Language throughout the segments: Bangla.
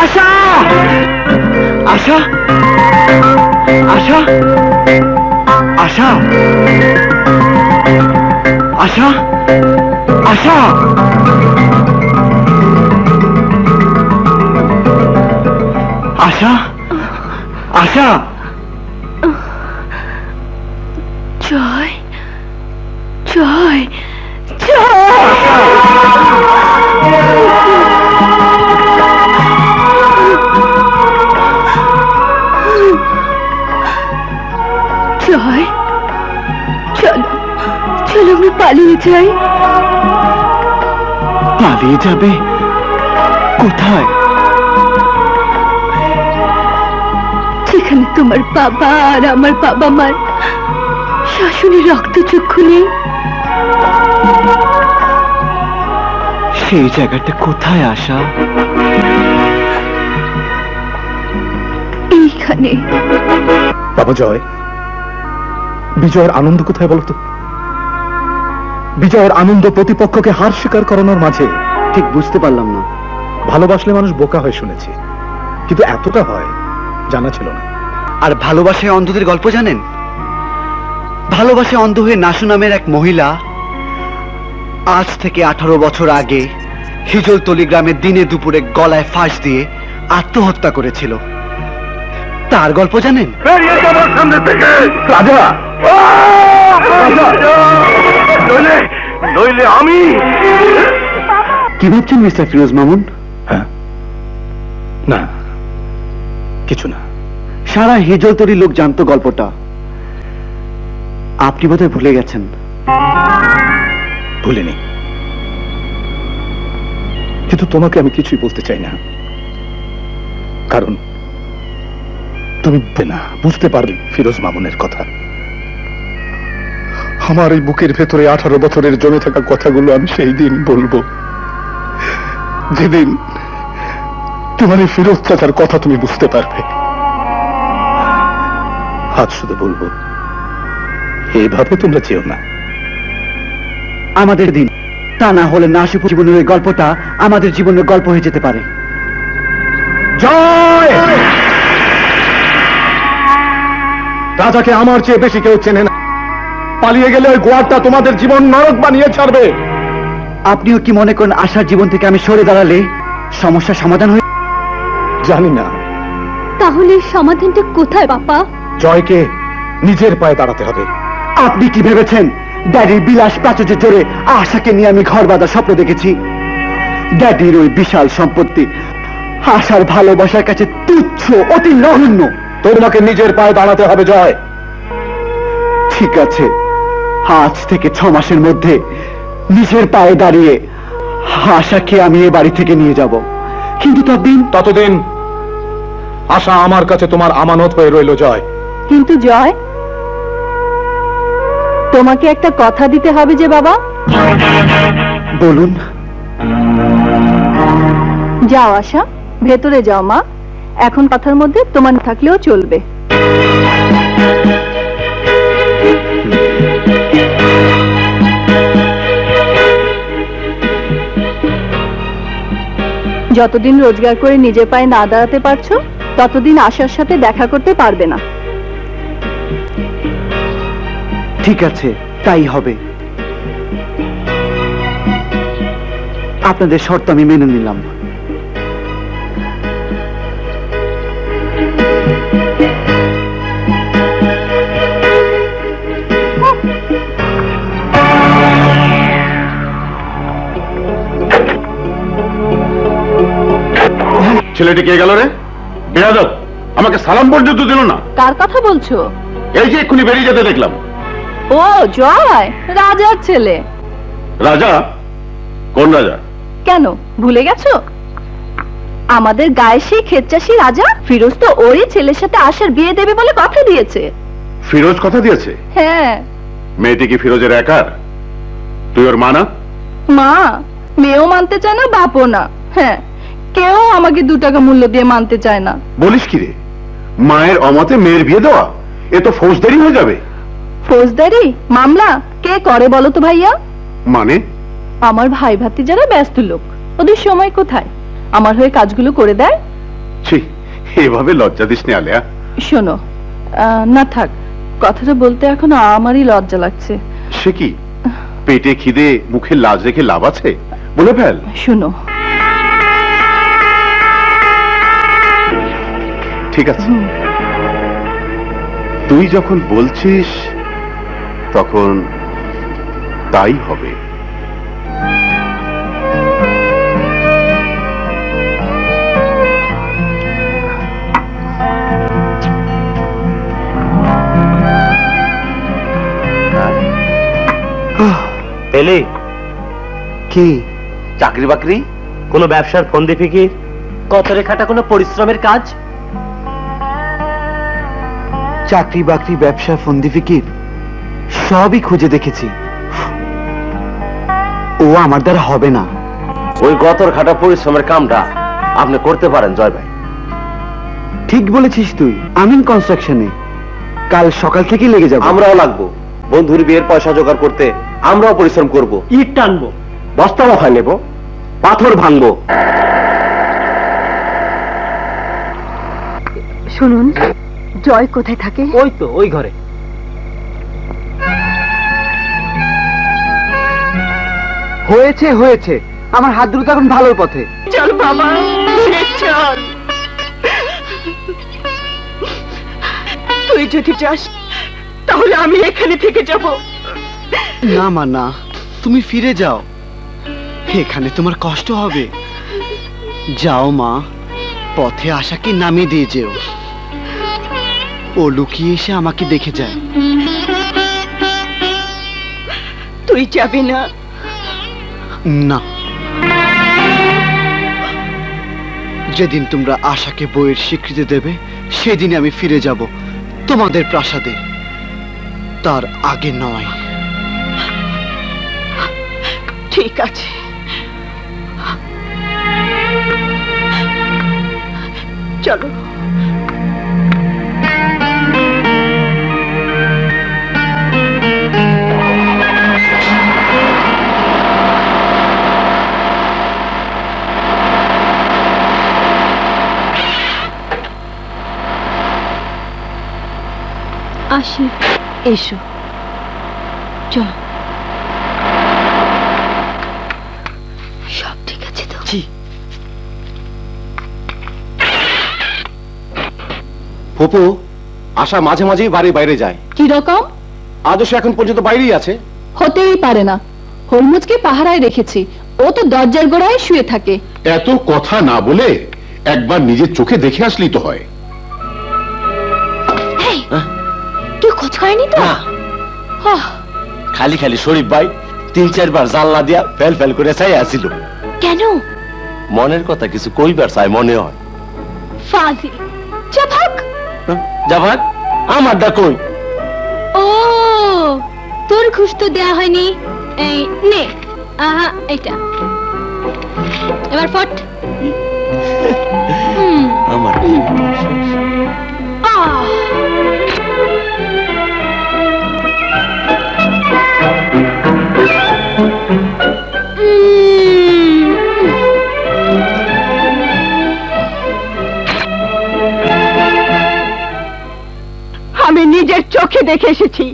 আশা আশা আশা আশা আশা আশা আশা আশা জয় জয় জয় চলো চলো আমি পালিয়ে যাই। পালিয়ে যাবে কোথায়? যেখানে তোমার বাবা আর আমার বাবা মার শাশুড়ি রক্তচক্ষু নেই। সেই জায়গাটা কোথায় আশা? এইখানে। বাবা জয়, বিজয়ের আনন্দ কোথায় বলতো? বিজয়ের আনন্দ প্রতিপক্ষকে হার স্বীকার করানোর মাঝে। ঠিক বুঝতে পারলাম না। ভালোবাসলে মানুষ বোকা হয় শুনেছি, কিন্তু এতটা হয় জানা ছিল না। আর ভালোবাসায় অন্ধদের গল্প জানেন? ভালোবাসায় অন্ধ হয়ে নাসু নামের এক মহিলা আজ থেকে 18 বছর আগে হিজলতলি গ্রামের দিনে দুপুরে গলায় ফাঁস দিয়ে আত্মহত্যা করেছিল। তার গল্প জানেন? রাজা, নইলে আমি। কি ভাবছেন মিস্টার ফিরোজ মামুন? হ্যাঁ, না কিছু না। সারা হিজলতলির লোক জানতো গল্পটা। আপনি বোধহয় ভুলে গেছেন। ভুলিনি, কিন্তু তোমাকে আমি কিছুই বলতে চাই না, কারণ তুমি না বুঝতে পারবে ফিরোজ মামুনের কথা। আমার এই বুকের ভেতরে 18 বছরের জমে থাকা কথাগুলো আমি সেই দিন বলবো যেদিন তোমার এই ফিরোজ চাচার কথা তুমি বুঝতে পারবে। আজ শুধু বলবো, এইভাবে তোমরা চেও না। আমাদের দিন, তা না হলে নাসিফ জীবনের ওই গল্পটা আমাদের জীবনের গল্প হয়ে যেতে পারে। জয়! রাজাকে আমার চেয়ে বেশি কেউ চেনে না। পালিয়ে গেলে ওই গোয়ারটা তোমাদের জীবন নরক বানিয়ে ছাড়বে। আপনিও কি মনে করেন আশার জীবন থেকে আমি সরে দাঁড়ালে সমস্যার সমাধান হয়ে? জানি না। তাহলে সমাধানটা কোথায় বাবা? জয়কে নিজের পায়ে দাঁড়াতে হবে। আপনি কি ভেবেছেন ড্যাডির বিলাস প্রাচুর্যের জোরে আশাকে নিয়ে আমি ঘর বাঁধার স্বপ্ন দেখেছি? ড্যাডির ওই বিশাল সম্পত্তি আশার ভালোবাসার কাছে তুচ্ছ, অতি নগণ্য। তোমাকে নিজের পায়ে দাঁড়াতে হবে জয়। ঠিক আছে, আজ থেকে 6 মাসের মধ্যে নিজের পায়ে দাঁড়িয়ে আশাকে আমি এ বাড়ি থেকে নিয়ে যাব। কিন্তু ততদিন আশা আমার কাছে তোমার আমানত হয়ে রইল জয়। কিন্তু জয়, তোমাকে একটা কথা দিতে হবে যে বাবা। বলুন। যাও আশা, ভেতরে যাও মা। এখন কথার মধ্যে তোমার থাকলেও চলবে। যতদিন রোজগার করে নিজের পায়ে না দাঁড়াতে পারছো, ততদিন আশার সাথে দেখা করতে পারবে না। ঠিক আছে, তাই হবে। আপনাদের শর্ত আমি মেনে নিলাম। ছেলেটি কে গেল রে? বেয়াদব, আমাকে সালাম পর্যন্ত দিল না। কার কথা বলছো? এই যে এক্ষুনি বেরিয়ে যেতে দেখলাম। ও জয়, রাজার ছেলে। রাজা? কোন রাজা? কেন ভুলে গেছো? আমাদের গায়ে সেই ক্ষেতচাষী রাজা ফিরোজ তো ওরই ছেলের সাথে আশার বিয়ে দেবে বলে কথা দিয়েছে। ফিরোজ কথা দিয়েছে? হ্যাঁ। মেয়েটি কি ফিরোজের একার? তুই ওর মা না? মা? মেয়েও মানতে চায় না, বাপও না। হ্যাঁ, কেউ আমাকে 2 টাকা মূল্য দিয়ে মানতে চায় না। বলিস কি রে? মায়ের অমতে মেয়ের বিয়ে দেওয়া, এ তো ফৌজদারি হয়ে যাবে। ফৌজদারি মামলা কে করে বলো তো ভাইয়া? মানে? আমার ভাই ভাতি যারা ব্যস্ত লোক, ওদের সময় কোথায় আমার হয়ে কাজগুলো করে দেয়। এভাবে লজ্জা দিস নি আলেয়া। শোনো, না থাক, কথাটা বলতে এখন আমারই লজ্জা লাগছে। সে কি, পেটে খিদে মুখে লাজ রেখে লাভ আছে? বলে ফেল। শোনো, ঠিক আছে, তুই যখন বলছিস তখন তাই হবে। এলে কি চাকরি বাকরি, কোনো ব্যবসার ফন্দি ফিকির, কত রেখাটা কোনো পরিশ্রমের কাজ? চাকরি বাকরি, ব্যবসা, ফন্দি ফিকির সবই খুঁজে দেখেছি, ও আমার দ্বারা হবে না। ওই গতর খাটা পরিশ্রমের কামটা আপনি করতে পারেন জয় ভাই। ঠিক বলেছিস তুই। আমিন কনস্ট্রাকশনে কাল সকাল থেকেই লেগে যাব। আমরাও লাগবো, বন্ধুর বিয়ের পয়সা জোগাড় করতে আমরাও পরিশ্রম করব। ইট টানবো, বস্তা মাথায় নেব, পাথর ভাঙবো। শুনুন, জয় কোথায় থাকে? ওই তো ওই ঘরে। হয়েছে হয়েছে, আমার হাত দুটো এখন ভালোর পথে। চল বাবা, চল। তুই যদি যাস তাহলে আমি এখানে থেকে যাব। না মা না, তুমি ফিরে যাও, এখানে তোমার কষ্ট হবে। যাও মা, পথে আশাকে নামিয়ে দিয়ে যেও, ও লুকিয়ে এসে আমাকে দেখে যায়। তুই যাবি না? না, যেদিন তোমরা আশাকে বইয়ের স্বীকৃতি দেবে সেদিন আমি ফিরে যাব তোমাদের প্রাসাদে, তার আগে নয়। ঠিক আছে, চলো। আসি, এসো, চলো। সব ঠিক আছে তো? জি। ফুপু, আশা মাঝে মাঝেই বাড়ির বাইরে যায়। কি রকম? আজও সে এখন পর্যন্ত বাইরেই আছে। হতেই পারে না, হরমুজকে পাহারায় রেখেছি, ও তো দরজার গোড়ায় শুয়ে থাকে। এত কথা না বলে একবার নিজের চোখে দেখে আসলেই তো হয়। কেউ খোঁজ করেনি তো? খালি খালি শরীফ ভাই 3-4 বার জানলা দিয়া ফেল ফেল করে চাই আসিল। কেন? মনের কথা কিছু কইবার চাই মনে হয়। ফাজিল, যা ভাগ। যা ভাগ? আমারটা কই? ও, তোর ঘুষ তো দেয়া হয়নি। এই নে, আহা, এটা এবার ফট। আমার আমি নিজের চোখে দেখে এসেছি,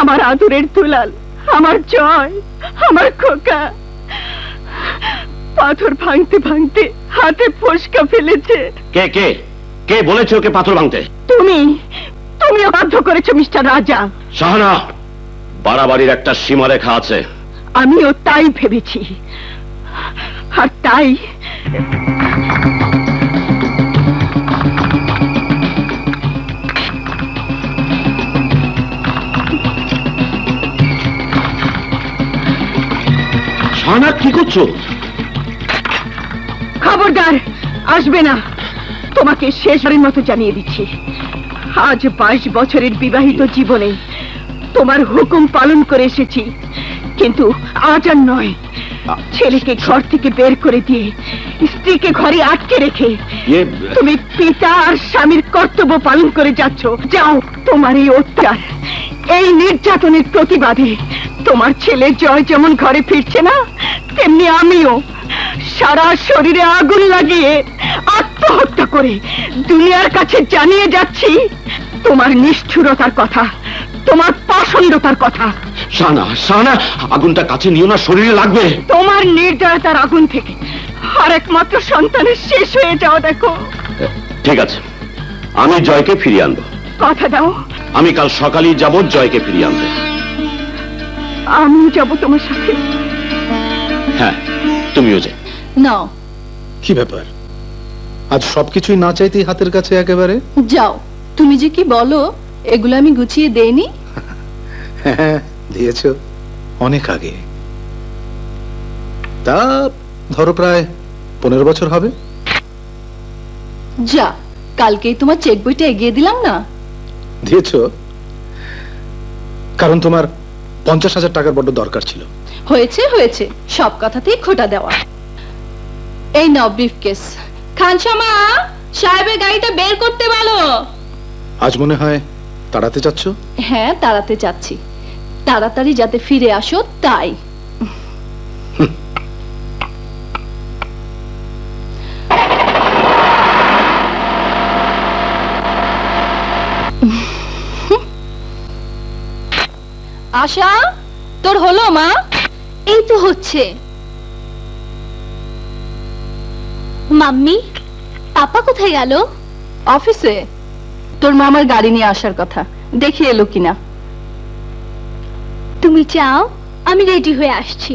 আমার আদরের দুলাল, আমার জয়, আমার খোকা পাথর ভাঙতে ভাঙতে হাতে ফোসকা ফেলেছে। কে কে কে বলেছে ওকে পাথর ভাঙতে? তুমি বাধ্য করেছো মিস্টার রাজা। শাহানা, বাড়াবাড়ির একটা সীমারেখা আছে। আমিও তাই ভেবেছি, আর তাই শাহানা, কি করছো? খবরদার আসবে না, তোমাকে শেষবারের মতো জানিয়ে দিচ্ছি, আজ 22 বছরের বিবাহিত জীবনে তোমার হুকুম পালন করে এসেছি, কিন্তু আজ আর নয়। ছেলেকে ঘর থেকে বের করে দিয়ে স্ত্রীকে ঘরে আটকে রেখে তুমি পিতা আর স্বামীর কর্তব্য পালন করে যাচ্ছ। যাও, তোমার এই অত্যাচার, এই নির্যাতনের প্রতিবাদে তোমার ছেলে জয় যেমন ঘরে ফিরছে না, তেমনি আমিও সারা শরীরে আগুন লাগিয়ে আত্মহত্যা করে দুনিয়ার কাছে জানিয়ে যাচ্ছি তোমার নিষ্ঠুরতার কথা, তোমার পাষণ্ডতার কথা। শাহানা, শাহানা, আগুনটা কাছে নিও না, শরীরে লাগবে। তোমার নির্দয়তার আগুন থেকে আর একমাত্র সন্তানের শেষ হয়ে যাওয়া দেখো। ঠিক আছে, আমি জয়কে ফিরিয়ে আনবো। কথা দাও। আমি কাল সকালেই যাব জয়কে ফিরিয়ে আনতে। আমিও যাব তোমার সাথে। হ্যাঁ, তুমিও যাও। নাও। কি ব্যাপার, আজ সবকিছুই না চাইতেই হাতের কাছে একেবারে? যাও, তুমি যে কি বলো, এগুলো আমি গুছিয়ে দেইনি। হ্যাঁ, দিয়েছ অনেক আগে। তা ধরো প্রায় 15 বছর হবে। যা, কালকেই তোমার চেক বইটা এগিয়ে দিলাম না। দিয়েছ কারণ তোমার 50,000 টাকার বড্ড দরকার ছিল। হয়েছে হয়েছে, সব কথাতেই খোটা দেওয়া। এই নাও ব্রিফকেস। খানসামা, সাহেবের গাড়িটা বের করতে বলো। আজ মনে হয় তাড়াতে যাচ্ছ? হ্যাঁ, তাড়াতে যাচ্ছি, তাড়াতাড়ি যাতে ফিরে আসো তাই। আশা, তোর হলো মা? এই তো হচ্ছে। মাম্মি, পাপা কোথায় গেল? অফিসে। তোর মামার গাড়ি নিয়ে আসার কথা, দেখি এলো কিনা। তুমি চাও আমি রেডি হয়ে আসছি।